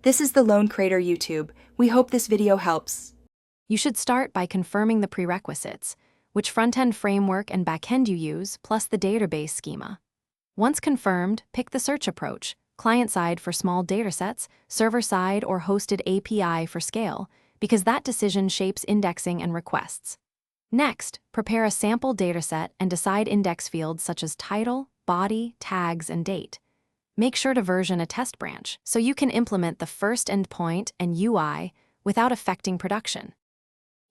This is the Lone Crater YouTube. We hope this video helps. You should start by confirming the prerequisites, which front-end framework and back-end you use, plus the database schema. Once confirmed, pick the search approach, client-side for small datasets, server-side or hosted API for scale, because that decision shapes indexing and requests. Next, prepare a sample dataset and decide index fields such as title, body, tags, and date. Make sure to version a test branch so you can implement the first endpoint and UI without affecting production.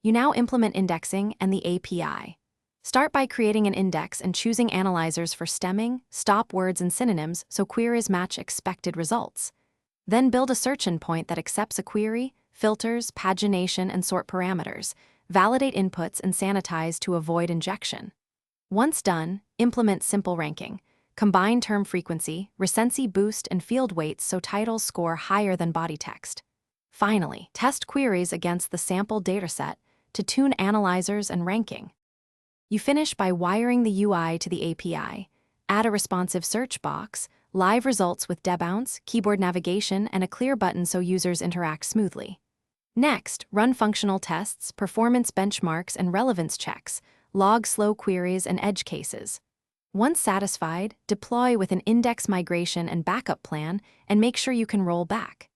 You now implement indexing and the API. Start by creating an index and choosing analyzers for stemming, stop words, and synonyms so queries match expected results. Then build a search endpoint that accepts a query, filters, pagination, and sort parameters, validate inputs, and sanitize to avoid injection. Once done, implement simple ranking. Combine term frequency, recency boost, and field weights so titles score higher than body text. Finally, test queries against the sample dataset to tune analyzers and ranking. You finish by wiring the UI to the API. Add a responsive search box, live results with debounce, keyboard navigation, and a clear button so users interact smoothly. Next, run functional tests, performance benchmarks, and relevance checks, log slow queries and edge cases. Once satisfied, deploy with an index migration and backup plan and make sure you can roll back.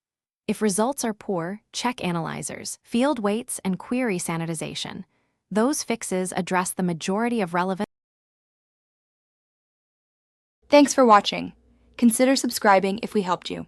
If results are poor, check analyzers, field weights, and query sanitization. Those fixes address the majority of relevant. Thanks for watching. Consider subscribing if we helped you.